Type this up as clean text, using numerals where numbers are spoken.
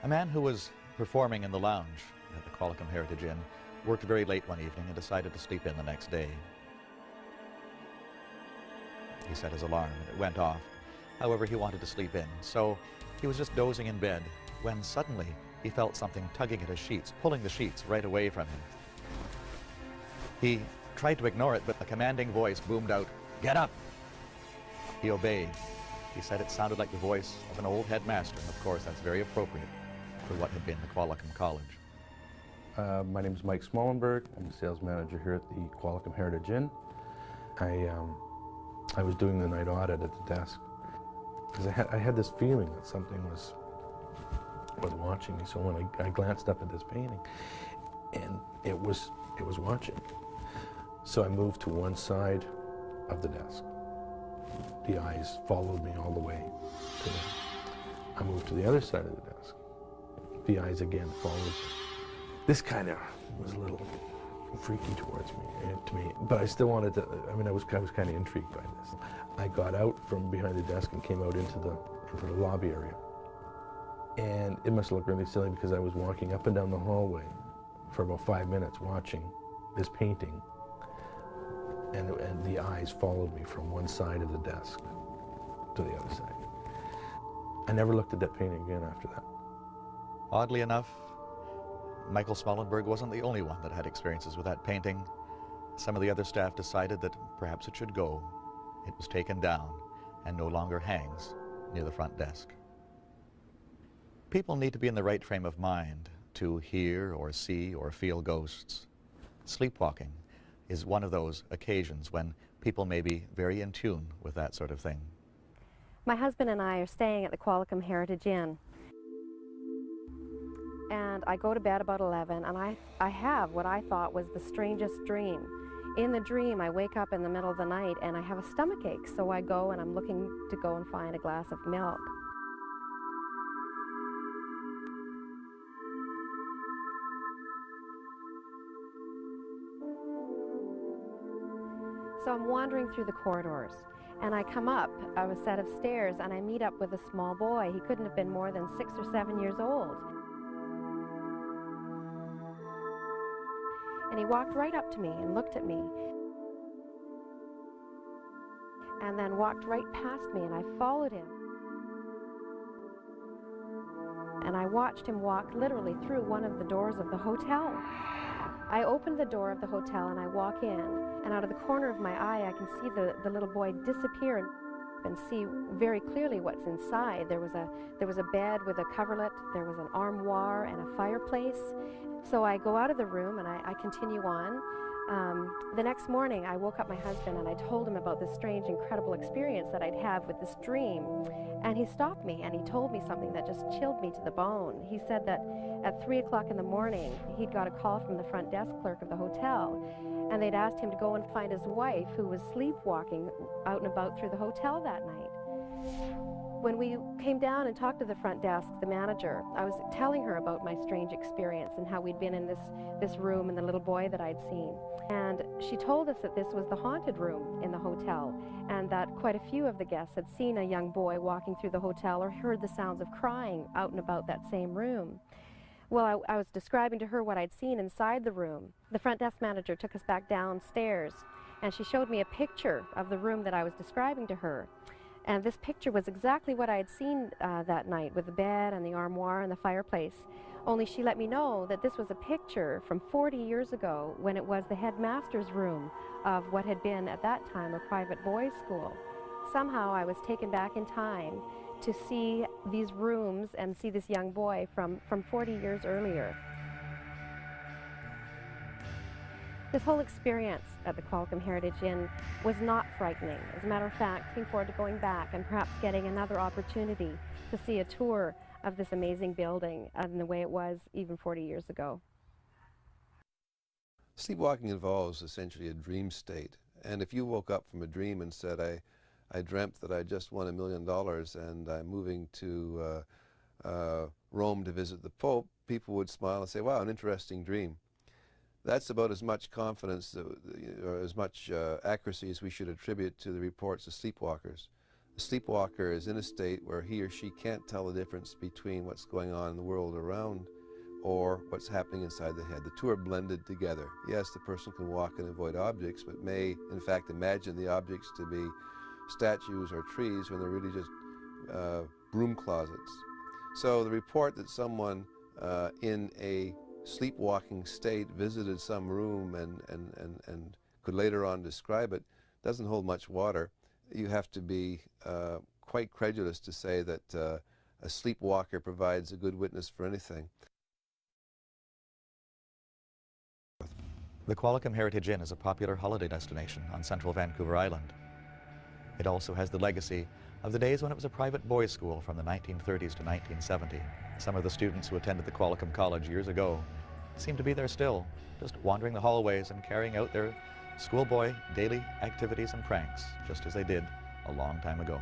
A man who was performing in the lounge at the Qualicum Heritage Inn worked very late one evening and decided to sleep in the next day. He set his alarm and it went off. However, he wanted to sleep in, so he was just dozing in bed when suddenly he felt something tugging at his sheets, pulling the sheets right away from him. He tried to ignore it, but a commanding voice boomed out, "Get up!" He obeyed. He said it sounded like the voice of an old headmaster, and of course that's very appropriate for what had been the Qualicum College. My name is Mike Smollenberg. I'm the sales manager here at the Qualicum Heritage Inn. I was doing the night audit at the desk because I had this feeling that something was watching me. So when I glanced up at this painting, and it was watching. So I moved to one side of the desk. The eyes followed me all the way to them. I moved to the other side of the desk. The eyes again followed me. This kind of was a little freaky towards me, but I still wanted to. I mean, I was kind of intrigued by this. I got out from behind the desk and came out into the lobby area. And it must look really silly because I was walking up and down the hallway for about 5 minutes watching this painting, and the eyes followed me from one side of the desk to the other side. I never looked at that painting again after that. Oddly enough, Michael Smollenberg wasn't the only one that had experiences with that painting. Some of the other staff decided that perhaps it should go. It was taken down and no longer hangs near the front desk. People need to be in the right frame of mind to hear or see or feel ghosts. Sleepwalking is one of those occasions when people may be very in tune with that sort of thing. My husband and I are staying at the Qualicum Heritage Inn. And I go to bed about 11, and I have what I thought was the strangest dream. In the dream, I wake up in the middle of the night and I have a stomach ache, so I go and I'm looking to go and find a glass of milk. So I'm wandering through the corridors, and I come up a set of stairs and I meet up with a small boy. He couldn't have been more than 6 or 7 years old. And he walked right up to me and looked at me, and then walked right past me, and I followed him. And I watched him walk literally through one of the doors of the hotel. I opened the door of the hotel and I walk in, and out of the corner of my eye I can see the little boy disappear and see very clearly what's inside. There was a bed with a coverlet, there was an armoire and a fireplace. So I go out of the room and I continue on. The next morning I woke up my husband and I told him about this strange, incredible experience that I'd had with this dream. And he stopped me and he told me something that just chilled me to the bone. He said that at 3 o'clock in the morning he'd got a call from the front desk clerk of the hotel, and they'd asked him to go and find his wife, who was sleepwalking out and about through the hotel that night. When we came down and talked to the front desk, the manager, I was telling her about my strange experience and how we'd been in this room and the little boy that I'd seen. And she told us that this was the haunted room in the hotel, and that quite a few of the guests had seen a young boy walking through the hotel or heard the sounds of crying out and about that same room. Well, I was describing to her what I'd seen inside the room. The front desk manager took us back downstairs, and she showed me a picture of the room that I was describing to her. And this picture was exactly what I had seen that night, with the bed and the armoire and the fireplace. Only she let me know that this was a picture from 40 years ago, when it was the headmaster's room of what had been at that time a private boys' school. Somehow I was taken back in time to see these rooms and see this young boy from 40 years earlier. This whole experience at the Qualicum Heritage Inn was not frightening. As a matter of fact, looking forward to going back and perhaps getting another opportunity to see a tour of this amazing building in the way it was even 40 years ago. Sleepwalking involves essentially a dream state, and if you woke up from a dream and said, I dreamt that I just won $1 million and I'm moving to Rome to visit the Pope, people would smile and say, wow, an interesting dream. That's about as much confidence or as much accuracy as we should attribute to the reports of sleepwalkers. A sleepwalker is in a state where he or she can't tell the difference between what's going on in the world around or what's happening inside the head. The two are blended together. Yes, the person can walk and avoid objects, but may in fact imagine the objects to be statues or trees when they're really just broom closets. So the report that someone in a sleepwalking state visited some room and could later on describe it doesn't hold much water. You have to be quite credulous to say that a sleepwalker provides a good witness for anything. The Qualicum Heritage Inn is a popular holiday destination on central Vancouver Island. It also has the legacy of the days when it was a private boys' school from the 1930s to 1970. Some of the students who attended the Qualicum College years ago seem to be there still, just wandering the hallways and carrying out their schoolboy daily activities and pranks, just as they did a long time ago.